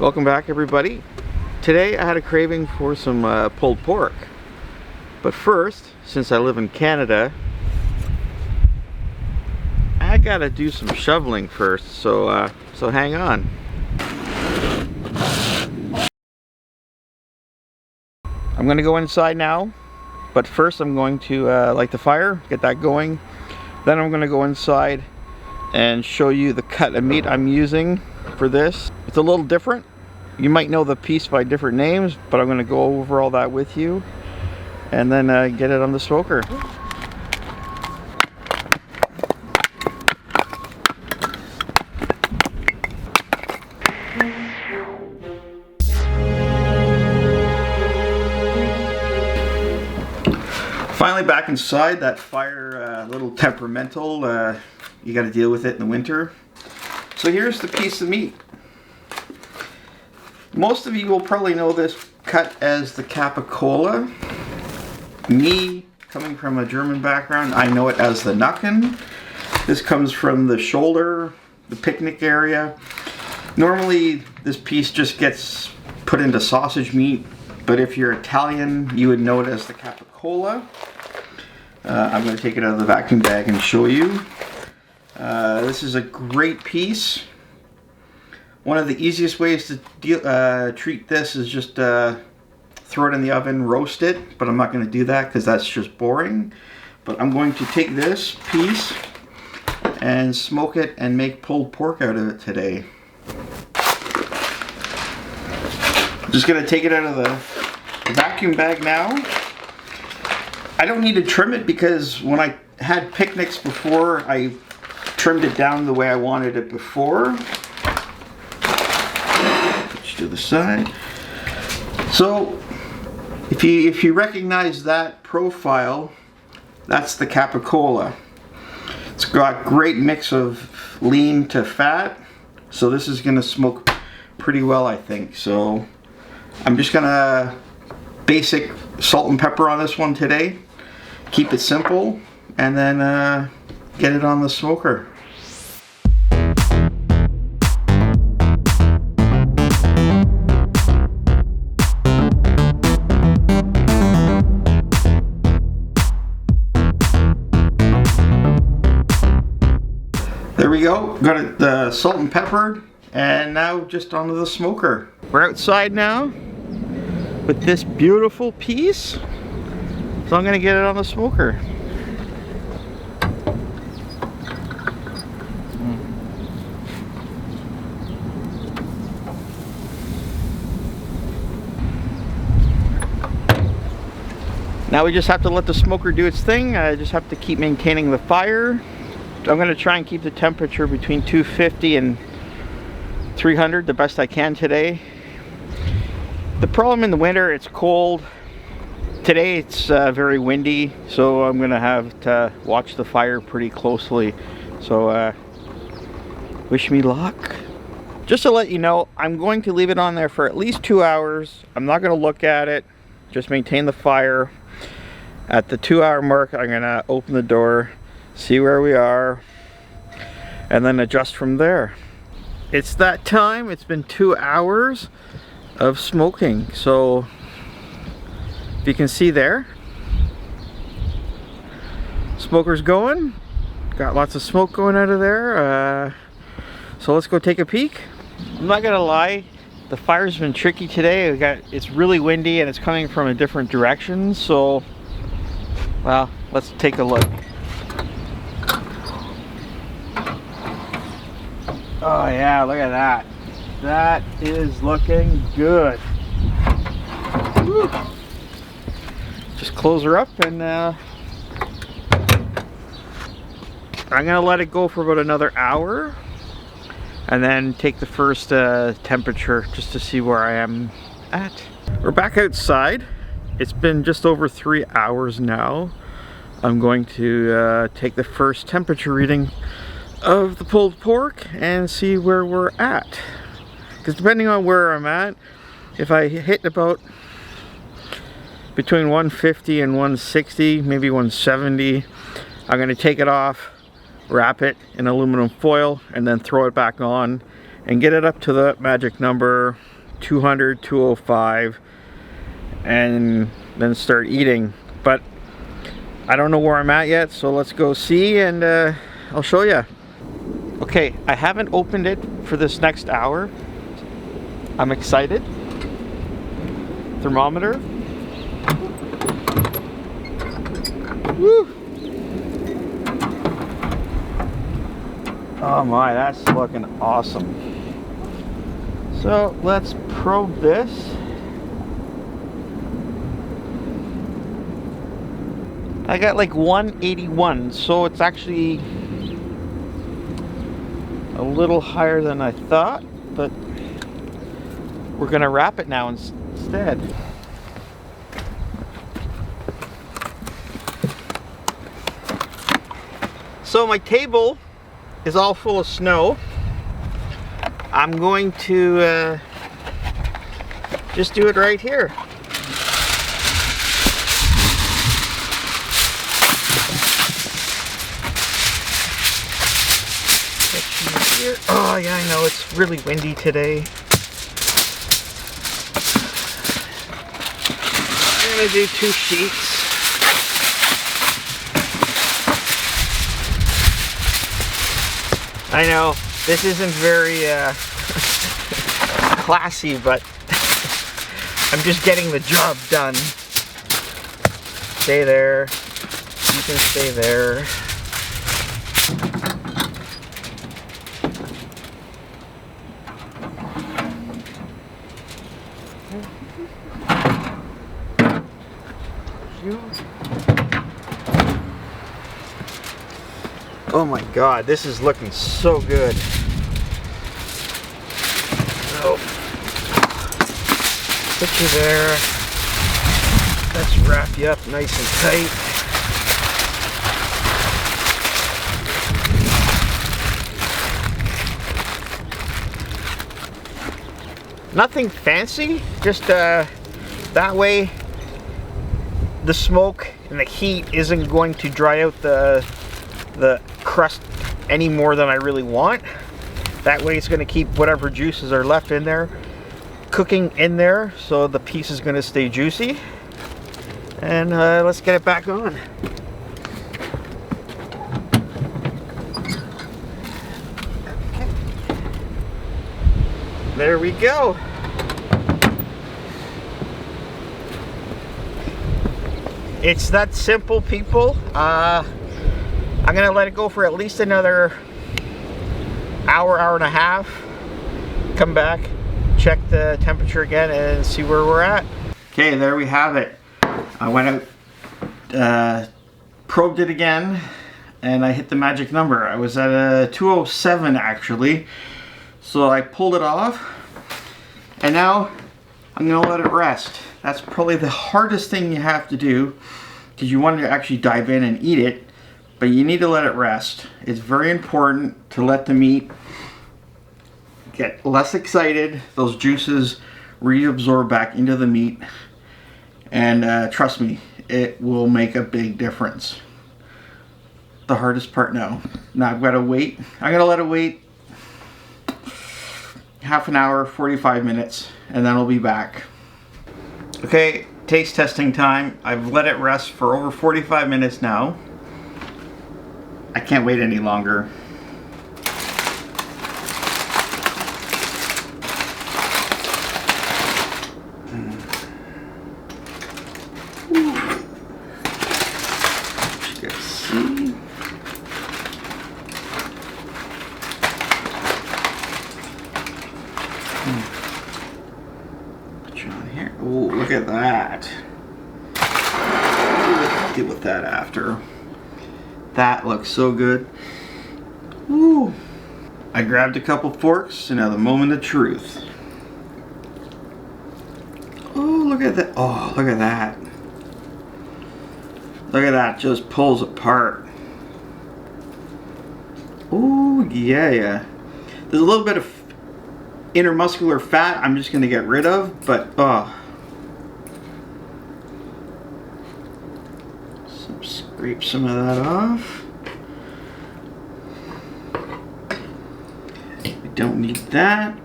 Welcome back, everybody. Today I had a craving for some pulled pork. But first, since I live in Canada, I gotta do some shoveling first, so hang on. I'm gonna go inside now, but first I'm going to light the fire, get that going. Then I'm gonna go inside and show you the cut of meat I'm using for this. It's a little different. You might know the piece by different names, but I'm gonna go over all that with you and then get it on the smoker. Finally back inside. That fire a little temperamental. You got to deal with it in the winter. So here's the piece of meat. Most of you will probably know this cut as the Capicola. Me, coming from a German background, I know it as the Nacken. This comes from the shoulder, the picnic area. Normally this piece just gets put into sausage meat, but if you're Italian, you would know it as the Capicola. I'm going to take it out of the vacuum bag and show you. This is a great piece. One of the easiest ways to treat this is just throw it in the oven, roast it, but I'm not going to do that because that's just boring. But I'm going to take this piece and smoke it and make pulled pork out of it today. I'm just going to take it out of the vacuum bag now. I don't need to trim it because when I had picnics before, I trimmed it down the way I wanted it before. To the side. So if you recognize that profile, that's the Capicola. It's got great mix of lean to fat, so this is gonna smoke pretty well, I think. So I'm just gonna basic salt and pepper on this one today, keep it simple, and then get it on the smoker. There we go, got it salt and peppered, and now just onto the smoker. We're outside now with this beautiful piece, so I'm gonna get it on the smoker. Now we just have to let the smoker do its thing. I just have to keep maintaining the fire. I'm going to try and keep the temperature between 250 and 300 the best I can today. The problem in the winter, it's cold. Today it's very windy, so I'm going to have to watch the fire pretty closely. So wish me luck. Just to let you know, I'm going to leave it on there for at least 2 hours. I'm not going to look at it, just maintain the fire. At the 2-hour mark, I'm going to open the door, see where we are, and then adjust from there. It's that time. It's been 2 hours of smoking. So if you can see there, smoker's going, got lots of smoke going out of there. So let's go take a peek. I'm not gonna lie, the fire's been tricky today. It's really windy and it's coming from a different direction, so well, let's take a look. Oh yeah, look at that. That is looking good. Woo. Just close her up and I'm gonna let it go for about another hour and then take the first temperature just to see where I am at. We're back outside. It's been just over 3 hours now. I'm going to take the first temperature reading of the pulled pork and see where we're at. Because depending on where I'm at, if I hit about between 150 and 160, maybe 170, I'm going to take it off, wrap it in aluminum foil, and then throw it back on and get it up to the magic number 200, 205, and then start eating. But I don't know where I'm at yet, so let's go see, and I'll show you. Okay, I haven't opened it for this next hour. I'm excited. Thermometer. Woo! Oh my, that's looking awesome. So let's probe this. I got like 181, so it's actually a little higher than I thought, but we're gonna wrap it now instead. So my table is all full of snow. I'm going to just do it right here. Oh yeah, I know, it's really windy today. I'm gonna do 2 sheets. I know, this isn't very classy, but I'm just getting the job done. Stay there. You can stay there. Oh my God, this is looking so good. So, put you there. Let's wrap you up nice and tight. Nothing fancy, just that way the smoke and the heat isn't going to dry out the crust any more than I really want. That way it's going to keep whatever juices are left in there cooking in there, so the piece is going to stay juicy. And let's get it back on. Okay. There we go. It's that simple, people. I'm gonna let it go for at least another hour, hour and a half. Come back, check the temperature again, and see where we're at. Okay, there we have it. I went out, probed it again, and I hit the magic number. I was at a 207 actually. So I pulled it off, and now I'm gonna let it rest. That's probably the hardest thing you have to do, because you want to actually dive in and eat it. But you need to let it rest. It's very important to let the meat get less excited. Those juices reabsorb back into the meat. And trust me, it will make a big difference. The hardest part now. Now I've got to wait. I'm going to let it wait half an hour, 45 minutes, and then I'll be back. Okay, taste testing time. I've let it rest for over 45 minutes now. I can't wait any longer. Let's see. Put you on here. Oh, look at that. Deal with that after. That looks so good. Woo. I grabbed a couple forks, and now the moment of truth. Oh, look at that. Oh, look at that. Look at that, just pulls apart. Oh, yeah. There's a little bit of intermuscular fat I'm just gonna get rid of, but oh. Scrape some of that off. We don't need that.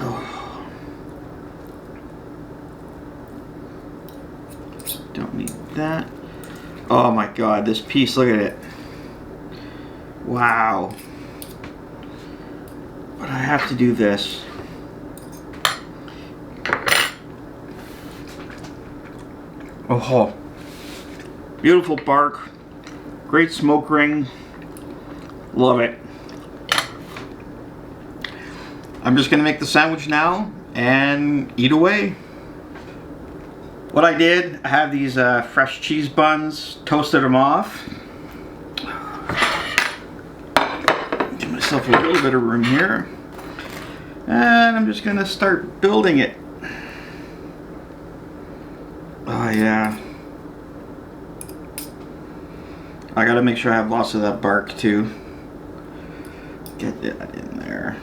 Oh. that. Oh my god, this piece, look at it. Wow. But I have to do this. Oh, beautiful bark. Great smoke ring. Love it. I'm just gonna make the sandwich now and eat away. What I did, I have these fresh cheese buns, toasted them off. Give myself a little bit of room here. And I'm just gonna start building it. Oh yeah. I gotta make sure I have lots of that bark too. Get that in there.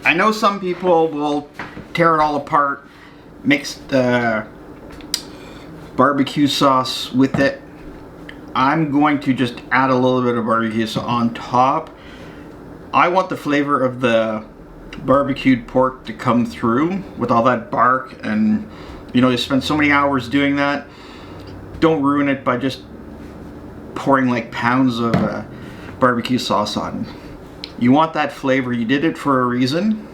I know some people will tear it all apart, mix the barbecue sauce with it. I'm going to just add a little bit of barbecue sauce on top. I want the flavor of the barbecued pork to come through with all that bark, and you know, you spend so many hours doing that. Don't ruin it by just pouring like pounds of barbecue sauce on. You want that flavor. You did it for a reason.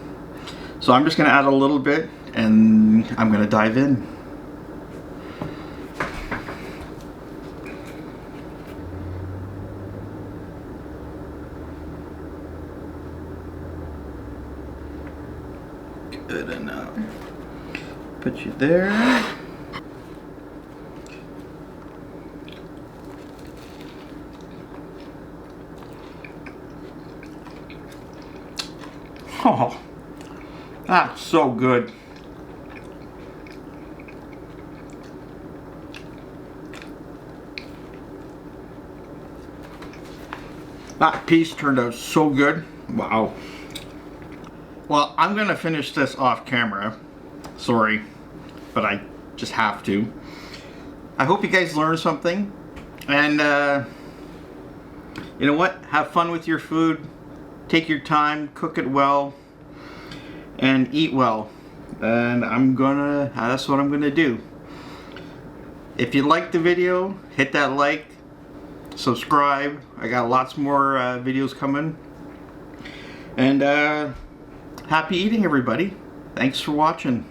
So I'm just going to add a little bit and I'm going to dive in. Good enough. Put you there. Oh, that's so good. That piece turned out so good. Wow. Well, I'm gonna finish this off camera. Sorry, but I just have to. I hope you guys learned something. And you know what? Have fun with your food. Take your time, cook it well, and eat well. And that's what I'm gonna do. If you liked the video, hit that like, subscribe. I got lots more videos coming. And happy eating, everybody. Thanks for watching.